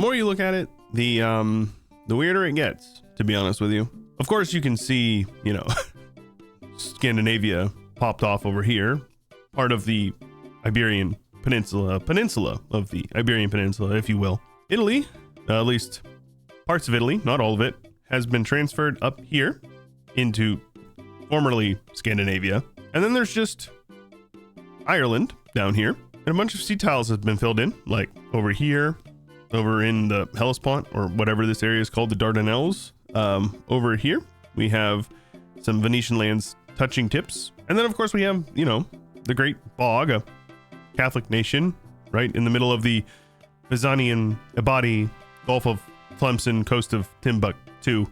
more you look at it, the weirder it gets, to be honest with you. Of course, you can see, you know, Scandinavia popped off over here, part of the Iberian peninsula of the Iberian Peninsula, if you will. Italy, at least parts of Italy, not all of it, has been transferred up here into formerly Scandinavia. And then there's just Ireland down here, and a bunch of sea tiles have been filled in, like over here, over in the Hellespont, or whatever this area is called, the Dardanelles. Over here, we have some Venetian lands touching tips. And then, of course, we have, you know, the Great Bog, a Catholic nation, right in the middle of the Byzantine Abadi, Gulf of Tlemcen, coast of Timbuktu.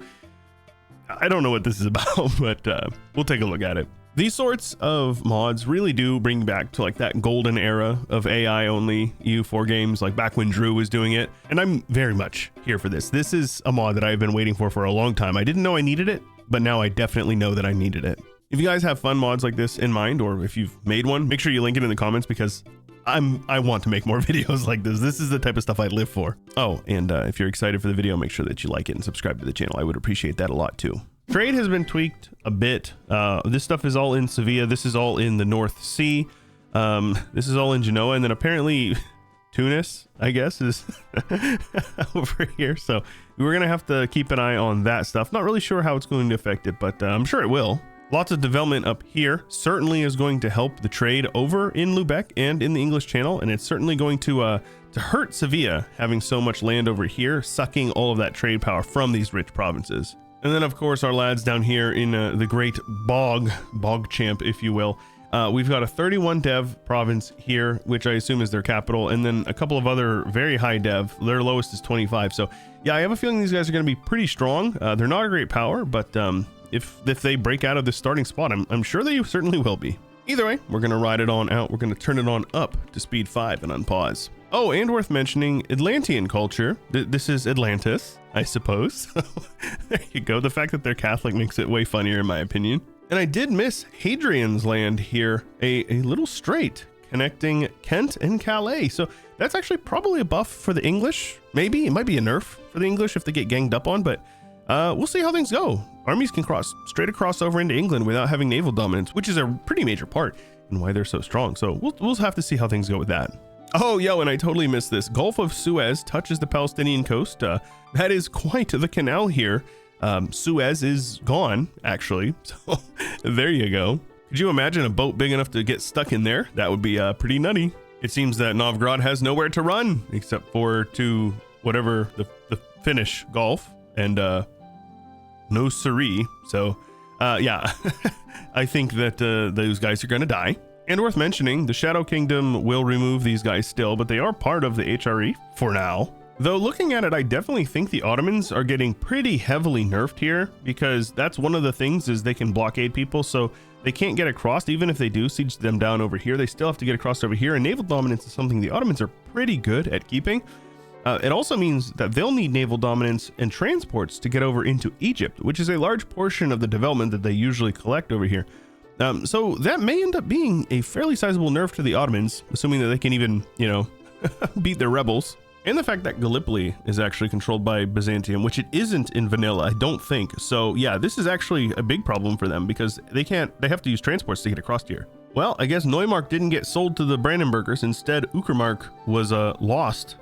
I don't know what this is about, but we'll take a look at it. These sorts of mods really do bring back to like that golden era of AI only EU4 games, like back when Drew was doing it. And I'm very much here for this. This is a mod that I've been waiting for a long time. I didn't know I needed it, but now I definitely know that I needed it. If you guys have fun mods like this in mind, or if you've made one, make sure you link it in the comments, because I want to make more videos like this. This is the type of stuff I live for. Oh, and if you're excited for the video, make sure that you like it and subscribe to the channel. I would appreciate that a lot too. Trade has been tweaked a bit. This stuff is all in Sevilla. This is all in the North Sea. This is all in Genoa. And then apparently Tunis, I guess, is over here. So we're going to have to keep an eye on that stuff. Not really sure how it's going to affect it, but I'm sure it will. Lots of development up here certainly is going to help the trade over in Lubeck and in the English Channel. And it's certainly going to hurt Sevilla having so much land over here, sucking all of that trade power from these rich provinces. And then, of course, our lads down here in the Great Bog Champ, if you will. We've got a 31 dev province here, which I assume is their capital, and then a couple of other very high dev. Their lowest is 25. So, yeah, I have a feeling these guys are going to be pretty strong. They're not a great power, but if they break out of this starting spot, I'm sure they certainly will be. Either way, we're going to ride it on out. We're going to turn it on up to speed 5 and unpause. Oh, and worth mentioning, Atlantean culture. This is Atlantis, I suppose. There you go. The fact that they're Catholic makes it way funnier, in my opinion. And I did miss Hadrian's land here, a little strait connecting Kent and Calais. So that's actually probably a buff for the English. Maybe it might be a nerf for the English if they get ganged up on, but we'll see how things go. Armies can cross straight across over into England without having naval dominance, which is a pretty major part in why they're so strong. So we'll have to see how things go with that. Oh, yo, and I totally missed this. Gulf of Suez touches the Palestinian coast. That is quite the canal here. Suez is gone, actually. So there you go. Could you imagine a boat big enough to get stuck in there? That would be pretty nutty. It seems that Novgorod has nowhere to run except for to whatever the Finnish Gulf, and no siree. So yeah, I think that those guys are going to die. And worth mentioning, the Shadow Kingdom will remove these guys still, but they are part of the HRE for now. Though looking at it, I definitely think the Ottomans are getting pretty heavily nerfed here, because that's one of the things is they can blockade people, so they can't get across. Even if they do siege them down over here, they still have to get across over here, and naval dominance is something the Ottomans are pretty good at keeping. It also means that they'll need naval dominance and transports to get over into Egypt, which is a large portion of the development that they usually collect over here. So that may end up being a fairly sizable nerf to the Ottomans, assuming that they can even, you know, beat their rebels. And the fact that Gallipoli is actually controlled by Byzantium, which it isn't in vanilla, I don't think. So yeah, this is actually a big problem for them, because they have to use transports to get across here. Well, I guess Neumark didn't get sold to the Brandenburgers. Instead, Uckermark was lost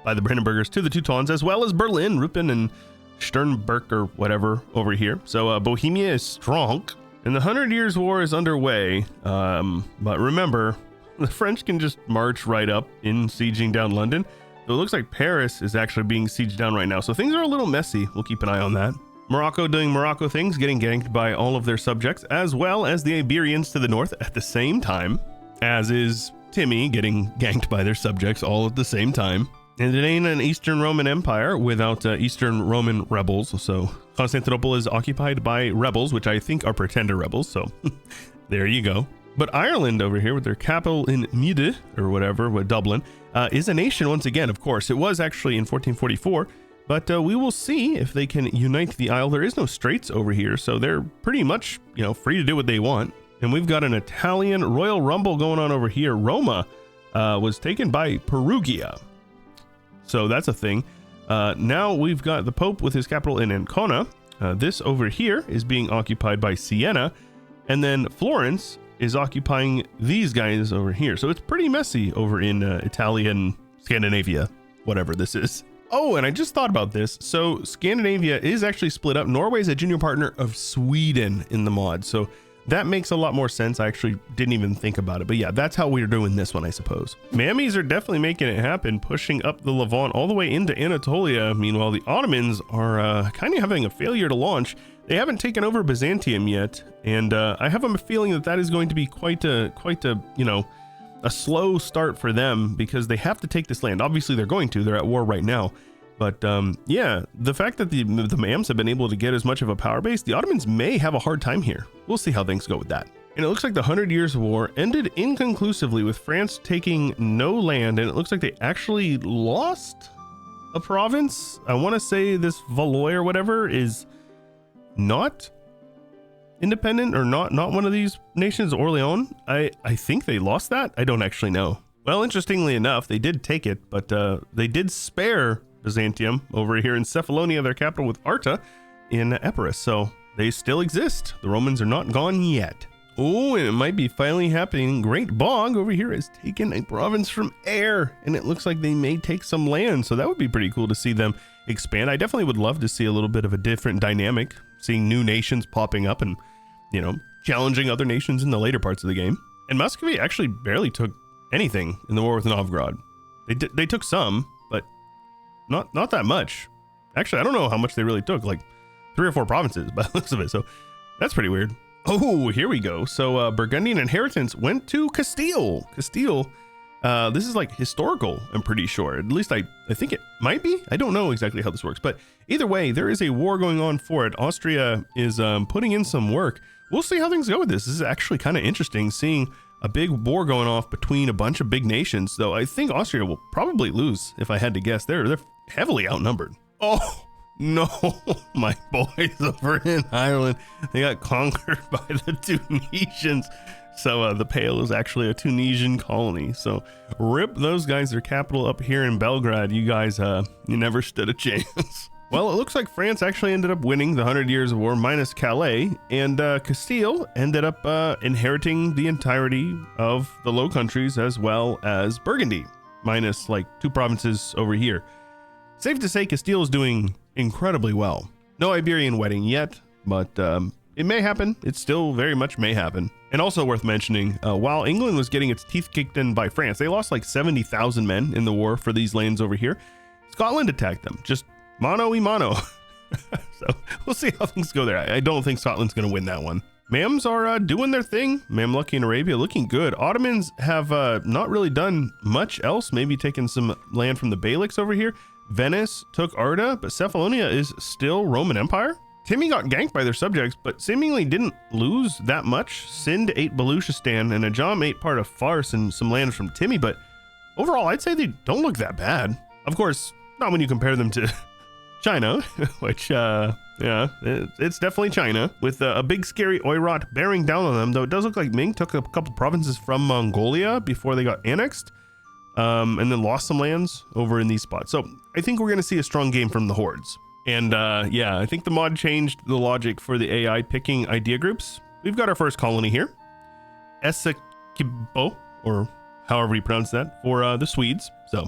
by the Brandenburgers to the Teutons, as well as Berlin, Ruppen, and Sternberg or whatever over here. So Bohemia is strong. And the 100 Years' War is underway, but remember, the French can just march right up in sieging down London. So it looks like Paris is actually being sieged down right now, so things are a little messy. We'll keep an eye on that. Morocco doing Morocco things, getting ganked by all of their subjects, as well as the Iberians to the north at the same time, as is Timmy getting ganked by their subjects all at the same time. And it ain't an Eastern Roman Empire without Eastern Roman rebels. So Constantinople is occupied by rebels, which I think are pretender rebels. So there you go. But Ireland over here with their capital in Meath or whatever, with Dublin, is a nation once again, of course. It was actually in 1444, but we will see if they can unite the Isle. There is no straits over here, so they're pretty much, you know, free to do what they want. And we've got an Italian Royal Rumble going on over here. Roma was taken by Perugia. So that's a thing. Now we've got the Pope with his capital in Ancona. This over here is being occupied by Siena, and then Florence is occupying these guys over here. So it's pretty messy over in Italian Scandinavia, whatever this is. Oh, and I just thought about this. So Scandinavia is actually split up. Norway is a junior partner of Sweden in the mod. So that makes a lot more sense. I actually didn't even think about it. But yeah, that's how we're doing this one, I suppose. Mammies are definitely making it happen, pushing up the Levant all the way into Anatolia. Meanwhile, the Ottomans are kind of having a failure to launch. They haven't taken over Byzantium yet. And I have a feeling that that is going to be quite a, you know, a slow start for them, because they have to take this land. Obviously, they're going to. They're at war right now. But yeah, the fact that the Mams have been able to get as much of a power base, the Ottomans may have a hard time here. We'll see how things go with that. And it looks like the 100 Years' War ended inconclusively with France taking no land, and it looks like they actually lost a province. I want to say this Valois or whatever is not independent, or not one of these nations. Orleans, I think they lost that. I don't actually know. Well, interestingly enough, they did take it, but they did spare Byzantium over here in Cephalonia, their capital, with Arta in Epirus. So they still exist. The Romans are not gone yet. Oh, and it might be finally happening. Great Bog over here has taken a province from Air, and it looks like they may take some land. So that would be pretty cool to see them expand. I definitely would love to see a little bit of a different dynamic, seeing new nations popping up and, you know, challenging other nations in the later parts of the game. And Muscovy actually barely took anything in the war with Novgorod. They took some, but not that much. Actually, I don't know how much they really took, like 3 or 4 provinces by the looks of it. So that's pretty weird. Oh, here we go. So Burgundian Inheritance went to Castile. Castile, this is like historical, I'm pretty sure. At least I think it might be. I don't know exactly how this works, but either way, there is a war going on for it. Austria is putting in some work. We'll see how things go with this. This is actually kind of interesting, seeing a big war going off between a bunch of big nations, though I think Austria will probably lose, if I had to guess. They're heavily outnumbered. Oh no, my boys over in Ireland, they got conquered by the Tunisians. So the Pale is actually a Tunisian colony. So rip those guys, their capital up here in Belgrade. You guys, you never stood a chance. Well, it looks like France actually ended up winning the 100 Years' War minus Calais, and Castile ended up inheriting the entirety of the Low Countries, as well as Burgundy, minus like 2 provinces over here. Safe to say Castile is doing incredibly well. No Iberian wedding yet, but it may happen. It still very much may happen. And also worth mentioning, while England was getting its teeth kicked in by France, they lost like 70,000 men in the war for these lands over here. Scotland attacked them, just mano y mano. So we'll see how things go there. I don't think Scotland's going to win that one. Mams are doing their thing. Mamluki in Arabia looking good. Ottomans have not really done much else, maybe taken some land from the Beyliks over here. Venice took Arda, but Cephalonia is still Roman Empire. Timmy got ganked by their subjects, but seemingly didn't lose that much. Sind ate Baluchistan, and Ajam ate part of Fars and some land from Timmy, but overall, I'd say they don't look that bad. Of course, not when you compare them to China, which, yeah, it's definitely China, with a big scary Oirat bearing down on them, though it does look like Ming took a couple provinces from Mongolia before they got annexed, and then lost some lands over in these spots. So I think we're going to see a strong game from the Hordes. And yeah, I think the mod changed the logic for the AI picking idea groups. We've got our first colony here, Essequibo, or however you pronounce that, for the Swedes. So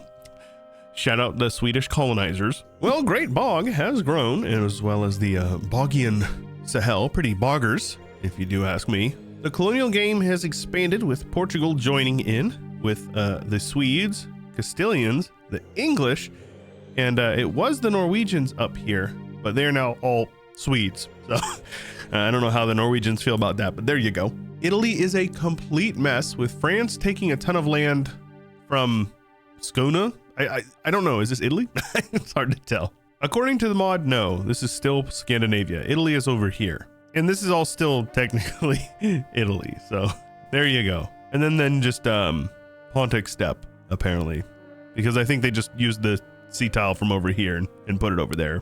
shout out the Swedish colonizers. Well, Great Bog has grown, as well as the Bogian Sahel. Pretty boggers, if you do ask me. The colonial game has expanded, with Portugal joining in, with the Swedes, Castilians, the English, and it was the Norwegians up here, but they're now all Swedes. So I don't know how the Norwegians feel about that, but there you go. Italy is a complete mess, with France taking a ton of land from Skåne. I don't know. Is this Italy? It's hard to tell. According to the mod, no, this is still Scandinavia. Italy is over here. And this is all still technically Italy. So there you go. And then just Pontic Steppe, apparently, because I think they just used the sea tile from over here and put it over there.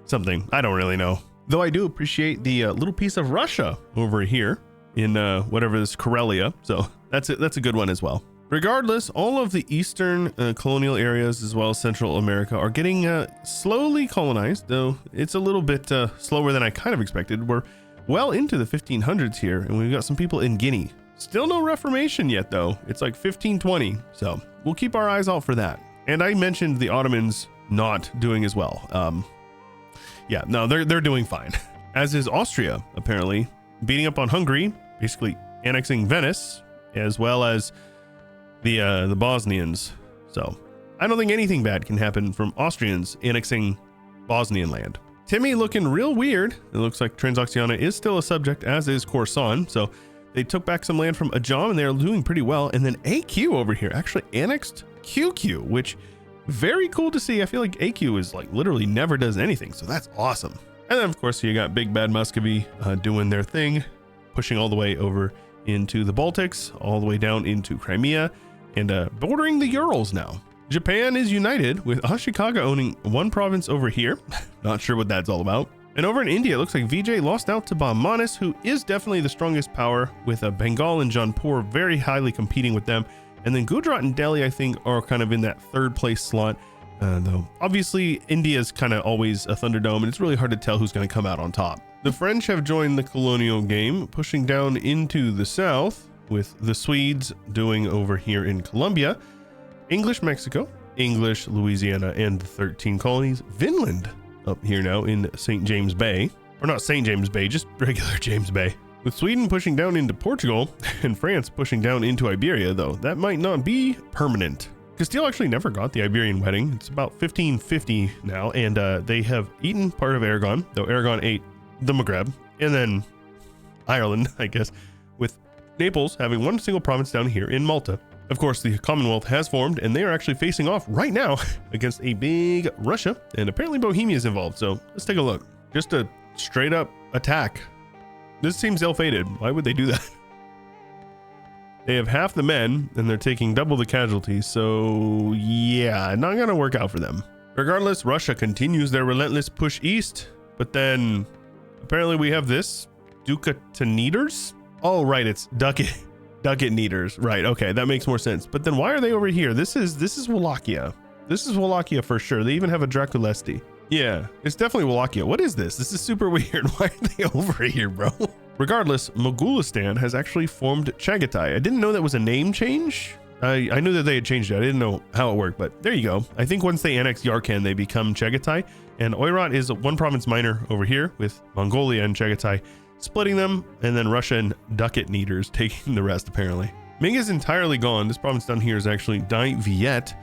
Something. I don't really know. Though I do appreciate the little piece of Russia over here in whatever this Karelia. So that's a good one as well. Regardless, all of the eastern colonial areas as well as Central America are getting slowly colonized, though it's a little bit slower than I kind of expected. We're well into the 1500s here, and we've got some people in Guinea. Still no Reformation yet, though. It's like 1520, so we'll keep our eyes out for that. And I mentioned the Ottomans not doing as well. Yeah, no, they're doing fine. As is Austria, apparently, beating up on Hungary, basically annexing Venice, as well as the Bosnians. So I don't think anything bad can happen from Austrians annexing Bosnian land. Timmy looking real weird. It looks like Transoxiana is still a subject, as is Khorasan. So they took back some land from Ajam and they're doing pretty well. And then AQ over here actually annexed QQ, which very cool to see. I feel like AQ is like literally never does anything. So that's awesome. And then of course you got Big Bad Muscovy doing their thing, pushing all the way over into the Baltics, all the way down into Crimea, and bordering the Urals now. Japan is united, with Ashikaga owning one province over here. Not sure what that's all about. And over in India, it looks like Vijay lost out to Bahmanis, who is definitely the strongest power, with Bengal and Jaunpur very highly competing with them. And then Gujarat and Delhi, I think, are kind of in that third place slot. Though obviously India's kind of always a Thunderdome, and it's really hard to tell who's going to come out on top. The French have joined the colonial game, pushing down into the south, with the Swedes doing over here in Colombia, English Mexico, English Louisiana, and the 13 colonies. Vinland up here now in St. James Bay, or not St. James Bay, just regular James Bay. With Sweden pushing down into Portugal and France pushing down into Iberia, though that might not be permanent. Castile actually never got the Iberian wedding. It's about 1550 now, and they have eaten part of Aragon, though Aragon ate the Maghreb, and then Ireland, I guess, with Naples having one single province down here in Malta. Of course, the Commonwealth has formed, and they are actually facing off right now against a big Russia, and apparently Bohemia is involved. So let's take a look. Just a straight up attack. This seems ill-fated. Why would they do that? They have half the men, and they're taking double the casualties. So yeah, not gonna work out for them. Regardless, Russia continues their relentless push east, but then apparently we have this Ducataneters. Oh, right, it's Ducat Neters. Right, okay, that makes more sense. But then why are they over here? This is Wallachia. This is Wallachia for sure. They even have a Draculesti. Yeah, it's definitely Wallachia. What is this? This is super weird. Why are they over here, bro? Regardless, Mogulistan has actually formed Chagatai. I didn't know that was a name change. I knew that they had changed it. I didn't know how it worked, but there you go. I think once they annex Yarkand, they become Chagatai. And Oirat is one province minor over here, with Mongolia and Chagatai splitting them, and then Russia and Ducat Neters taking the rest, apparently. Ming is entirely gone. This province down here is actually Dai Viet.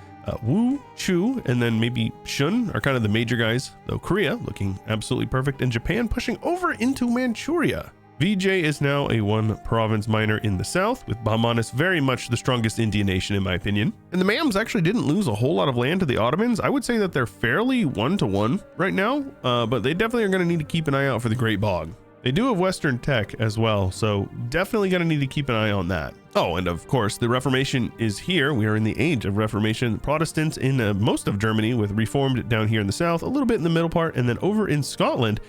Wu, Chu, and then maybe Shun are kind of the major guys, though Korea looking absolutely perfect, and Japan pushing over into Manchuria. VJ is now a one province minor in the south, with Bahmanis very much the strongest Indian nation in my opinion. And the Mams actually didn't lose a whole lot of land to the Ottomans. I would say that they're fairly 1-to-1 right now, but they definitely are going to need to keep an eye out for the Great Bog. They do have Western tech as well, so definitely going to need to keep an eye on that. Oh, and of course, the Reformation is here. We are in the age of Reformation. Protestants in most of Germany, with Reformed down here in the south, a little bit in the middle part, and then over in Scotland,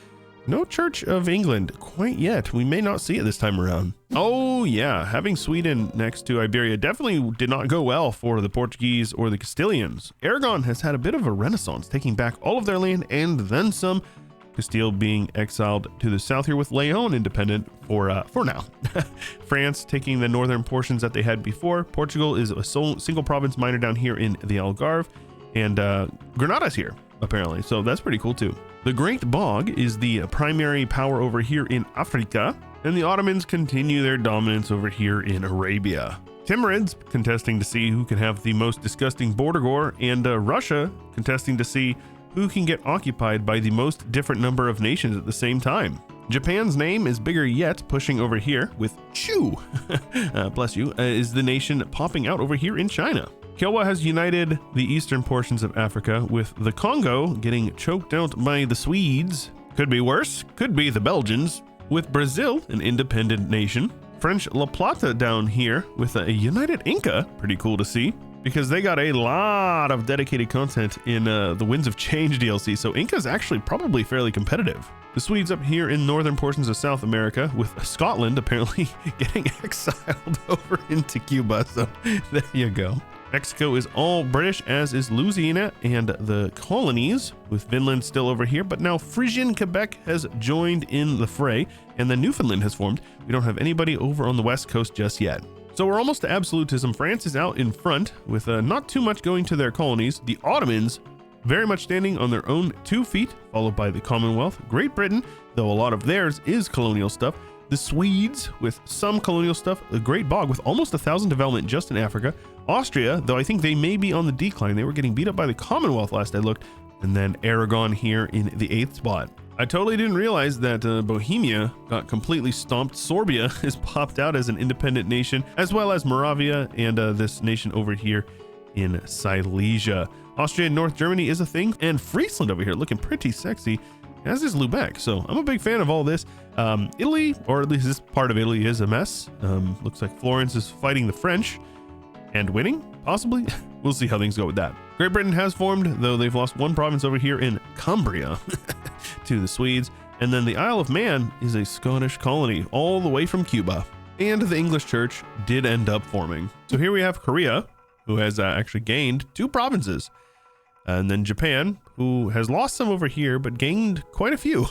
no Church of England quite yet. We may not see it this time around. Oh yeah, having Sweden next to Iberia definitely did not go well for the Portuguese or the Castilians. Aragon has had a bit of a renaissance, taking back all of their land and then some. Castile being exiled to the south here, with Leon independent for now. France taking the northern portions that they had before. Portugal is a single province minor down here in the Algarve, and Granada's here apparently, so that's pretty cool too. The Great Bog is the primary power over here in Africa, and the Ottomans continue their dominance over here in Arabia. Timurids contesting to see who can have the most disgusting border gore, and Russia contesting to see who can get occupied by the most different number of nations at the same time. Japan's name is bigger yet, pushing over here with Chu, bless you, is the nation popping out over here in China. Kyowa has united the eastern portions of Africa, with the Congo getting choked out by the Swedes. Could be worse, could be the Belgians. With Brazil, an independent nation. French La Plata down here with a united Inca, pretty cool to see, because they got a lot of dedicated content in the Winds of Change DLC, so Inca's actually probably fairly competitive. The Swedes up here in northern portions of South America, with Scotland apparently getting exiled over into Cuba. So there you go. Mexico is all British, as is Louisiana and the colonies, with Finland still over here. But now Frisian Quebec has joined in the fray, and then Newfoundland has formed. We don't have anybody over on the west coast just yet. So we're almost to absolutism. France is out in front with not too much going to their colonies. The Ottomans very much standing on their own 2 feet, followed by the Commonwealth. Great Britain, though a lot of theirs is colonial stuff. The Swedes with some colonial stuff. The Great Bog with almost 1,000 development just in Africa. Austria, though I think they may be on the decline. They were getting beat up by the Commonwealth last I looked. And then Aragon here in the 8th spot. I totally didn't realize that Bohemia got completely stomped. Sorbia has popped out as an independent nation, as well as Moravia and this nation over here in Silesia. Austria and North Germany is a thing, and Friesland over here looking pretty sexy, as is Lubeck. So I'm a big fan of all this. Italy, or at least this part of Italy, is a mess. Looks like Florence is fighting the French and winning, possibly. We'll see how things go with that. Great Britain has formed, though they've lost 1 province over here in Cumbria to the Swedes. And then the Isle of Man is a Scottish colony all the way from Cuba. And the English Church did end up forming. So here we have Korea, who has actually gained 2 provinces. And then Japan, who has lost some over here, but gained quite a few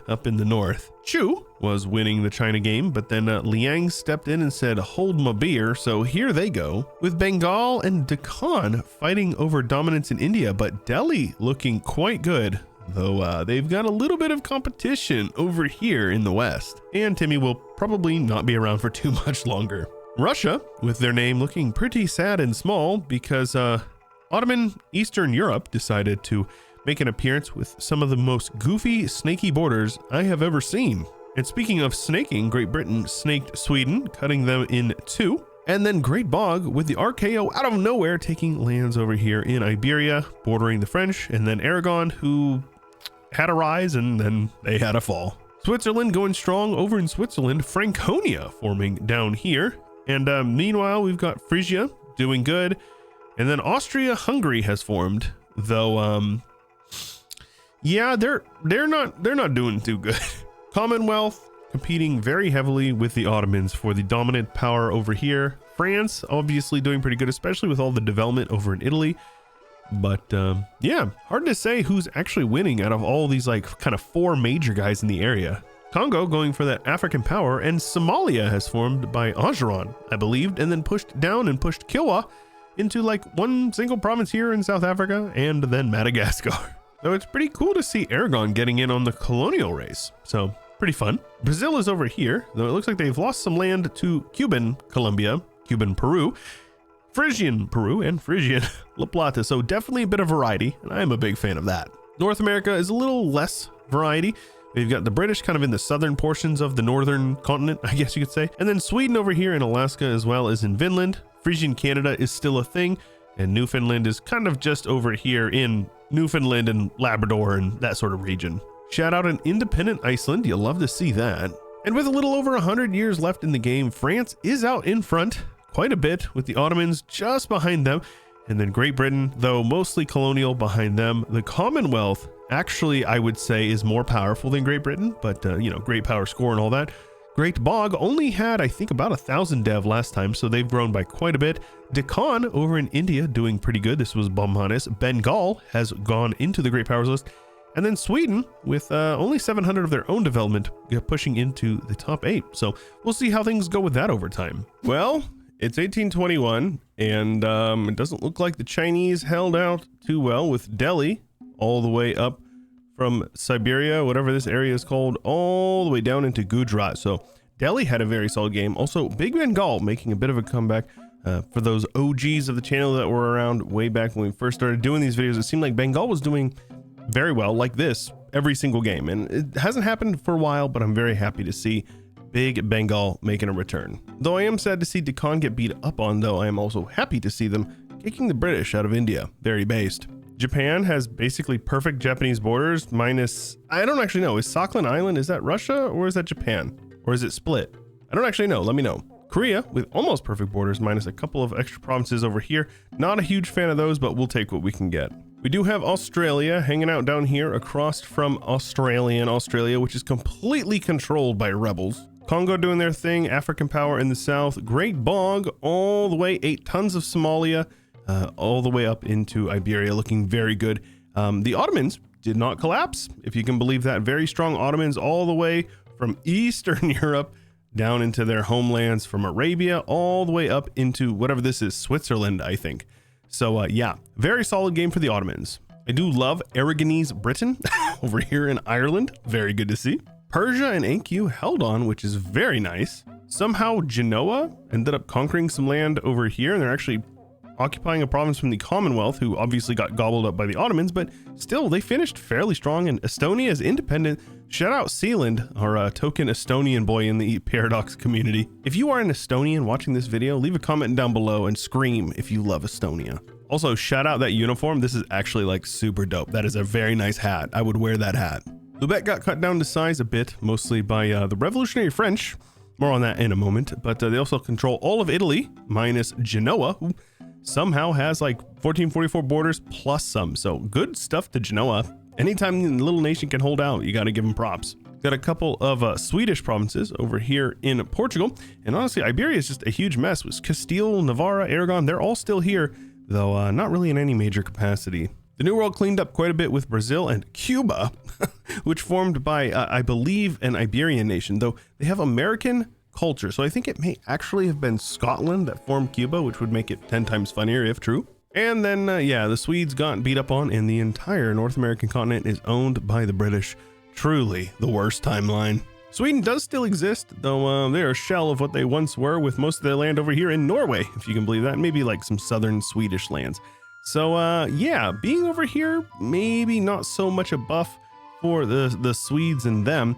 up in the north. Chu was winning the China game, but then Liang stepped in and said, hold my beer. So here they go, with Bengal and Deccan fighting over dominance in India, but Delhi looking quite good, though they've got a little bit of competition over here in the west. And Timmy will probably not be around for too much longer. Russia, with their name looking pretty sad and small, because Ottoman Eastern Europe decided to make an appearance with some of the most goofy, snaky borders I have ever seen. And speaking of snaking, Great Britain snaked Sweden, cutting them in 2. And then Great Bog with the RKO out of nowhere taking lands over here in Iberia, bordering the French, and then Aragon, who had a rise and then they had a fall. Switzerland going strong over in Switzerland, Franconia forming down here. And meanwhile, we've got Frisia doing good. And then Austria-Hungary has formed, though yeah, they're not doing too good. Commonwealth competing very heavily with the Ottomans for the dominant power over here. France obviously doing pretty good, especially with all the development over in Italy. But yeah, hard to say who's actually winning out of all these like kind of 4 major guys in the area. Congo going for that African power, and Somalia has formed by Ogeron, I believed, and then pushed down and pushed Kilwa into like 1 single province here in South Africa, and then Madagascar. So it's pretty cool to see Aragon getting in on the colonial race. So pretty fun. Brazil is over here, though it looks like they've lost some land to Cuban Colombia, Cuban Peru, Frisian Peru, and Frisian La Plata. So definitely a bit of variety, and I am a big fan of that. North America is a little less variety. We've got the British kind of in the southern portions of the northern continent, I guess you could say. And then Sweden over here in Alaska, as well as in Finland. Frisian Canada is still a thing, and Newfoundland is kind of just over here in Newfoundland and Labrador and that sort of region. Shout out an independent Iceland, you'll love to see that. And with a little over 100 years left in the game, France is out in front quite a bit, with the Ottomans just behind them, and then Great Britain, though mostly colonial, behind them. The Commonwealth, actually, I would say, is more powerful than Great Britain, but you know, great power score and all that. Great Bog only had, I think, about 1,000 dev last time, so they've grown by quite a bit. Deccan over in India doing pretty good. This was Bomhanis. Bengal has gone into the Great Powers list. And then Sweden, with only 700 of their own development, pushing into the top 8. So we'll see how things go with that over time. Well, it's 1821, and it doesn't look like the Chinese held out too well, with Delhi all the way up from Siberia, whatever this area is called, all the way down into Gujarat. So Delhi had a very solid game. Also, Big Bengal making a bit of a comeback. For those OGs of the channel that were around way back when we first started doing these videos, it seemed like Bengal was doing very well, like this, every single game. And it hasn't happened for a while, but I'm very happy to see Big Bengal making a return. Though I am sad to see Deccan get beat up on, though I am also happy to see them kicking the British out of India. Very based. Japan has basically perfect Japanese borders, minus, I don't actually know, is Sakhalin Island, is that Russia or is that Japan? Or is it split? I don't actually know, let me know. Korea with almost perfect borders, minus a couple of extra provinces over here. Not a huge fan of those, but we'll take what we can get. We do have Australia hanging out down here across from Australia, which is completely controlled by rebels. Congo doing their thing, African power in the south, Great Bog all the way, 8 tons of Somalia, all the way up into Iberia, looking very good. The Ottomans did not collapse, if you can believe that. Very strong Ottomans all the way from Eastern Europe down into their homelands, from Arabia all the way up into whatever this is, Switzerland, I think. So yeah, very solid game for the Ottomans. I do love Aragonese Britain over here in Ireland. Very good to see. Persia and AQ held on, which is very nice. Somehow Genoa ended up conquering some land over here, and they're actually occupying a province from the Commonwealth, who obviously got gobbled up by the Ottomans, but still they finished fairly strong, and Estonia is independent. Shout out Sealand, our token Estonian boy in the Paradox community. If you are an Estonian watching this video, leave a comment down below and scream if you love Estonia. Also, shout out that uniform. This is actually like super dope. That is a very nice hat. I would wear that hat. Lubeck got cut down to size a bit, mostly by the Revolutionary French. More on that in a moment, but they also control all of Italy, minus Genoa, who somehow has like 1444 borders plus some. So good stuff to Genoa. Anytime a little nation can hold out, you got to give them props. Got a couple of Swedish provinces over here in Portugal. And honestly, Iberia is just a huge mess. With Castile, Navarra, Aragon, they're all still here, though not really in any major capacity. The New World cleaned up quite a bit with Brazil and Cuba, which formed by, I believe, an Iberian nation, though they have American culture. So I think it may actually have been Scotland that formed Cuba, which would make it 10 times funnier if true. And then, yeah, the Swedes got beat up on, and the entire North American continent is owned by the British. Truly the worst timeline. Sweden does still exist, though they're a shell of what they once were, with most of their land over here in Norway, if you can believe that, maybe like some southern Swedish lands. So yeah, being over here, maybe not so much a buff for the Swedes and them.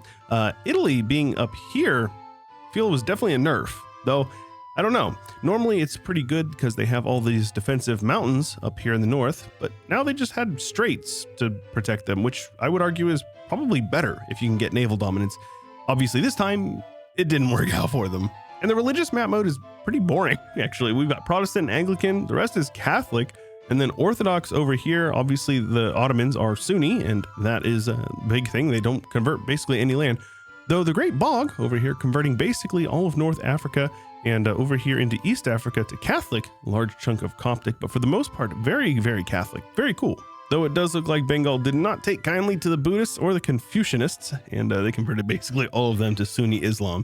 Italy being up here, I feel it was definitely a nerf, though I don't know. Normally it's pretty good because they have all these defensive mountains up here in the north, but now they just had straits to protect them, which I would argue is probably better if you can get naval dominance. Obviously this time it didn't work out for them. And the religious map mode is pretty boring, actually. We've got Protestant and Anglican, the rest is Catholic, and then Orthodox over here. Obviously the Ottomans are Sunni, and that is a big thing. They don't convert basically any land. Though the Great Bog over here converting basically all of North Africa and over here into East Africa to Catholic, large chunk of Coptic, but for the most part, very, very Catholic. Very cool. Though it does look like Bengal did not take kindly to the Buddhists or the Confucianists, and they converted basically all of them to Sunni Islam.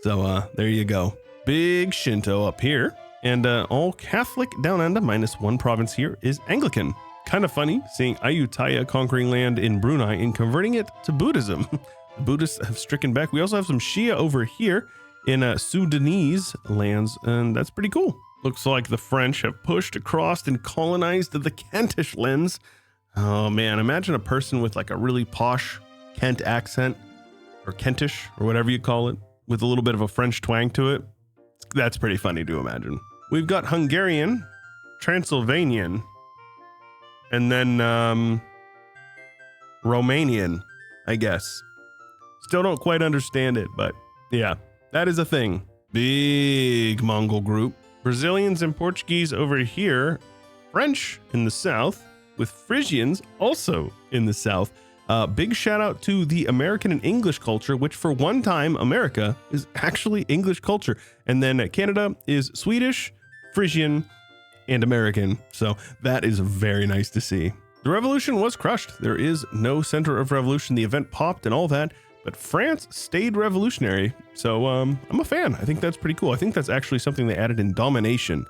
So there you go. Big Shinto up here, and all Catholic down under, minus one province here, is Anglican. Kind of funny seeing Ayutthaya conquering land in Brunei and converting it to Buddhism. The Buddhists have stricken back. We also have some Shia over here in Sudanese lands, and that's pretty cool. Looks like the French have pushed across and colonized the Kentish lands. Oh man, imagine a person with like a really posh Kent accent, or Kentish, or whatever you call it, with a little bit of a French twang to it. That's pretty funny to imagine. We've got Hungarian, Transylvanian, and then Romanian, I guess. Still don't quite understand it, but yeah, that is a thing. Big Mongol group. Brazilians and Portuguese over here. French in the south, with Frisians also in the south. Big shout out to the American and English culture, which for one time, America is actually English culture. And then Canada is Swedish, Frisian, and American. So that is very nice to see. The revolution was crushed. There is no center of revolution. The event popped and all that. But France stayed revolutionary, so I'm a fan. I think that's pretty cool. I think that's actually something they added in Domination.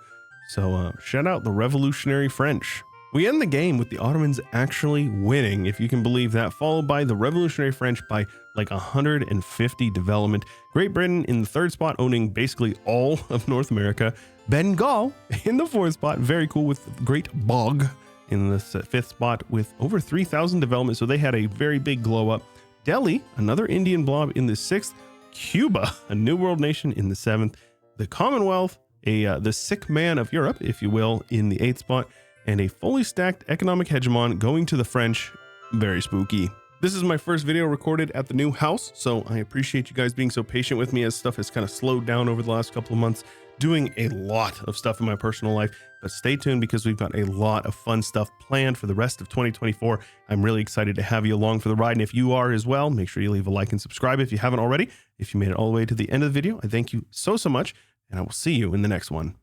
So shout out the revolutionary French. We end the game with the Ottomans actually winning, if you can believe that, followed by the revolutionary French by like 150 development. Great Britain in the 3rd spot, owning basically all of North America. Bengal in the 4th spot, very cool, with Great Bog in the 5th spot with over 3,000 development. So they had a very big glow up. Delhi, another Indian blob, in the 6th. Cuba, a new world nation, in the 7th. The Commonwealth, the sick man of Europe, if you will, in the 8th spot. And a fully stacked economic hegemon going to the French. Very spooky. This is my first video recorded at the new house, so I appreciate you guys being so patient with me as stuff has kind of slowed down over the last couple of months. doing a lot of stuff in my personal life, but stay tuned because we've got a lot of fun stuff planned for the rest of 2024. I'm really excited to have you along for the ride. And if you are as well, make sure you leave a like and subscribe if you haven't already. If you made it all the way to the end of the video, I thank you so much, and I will see you in the next one.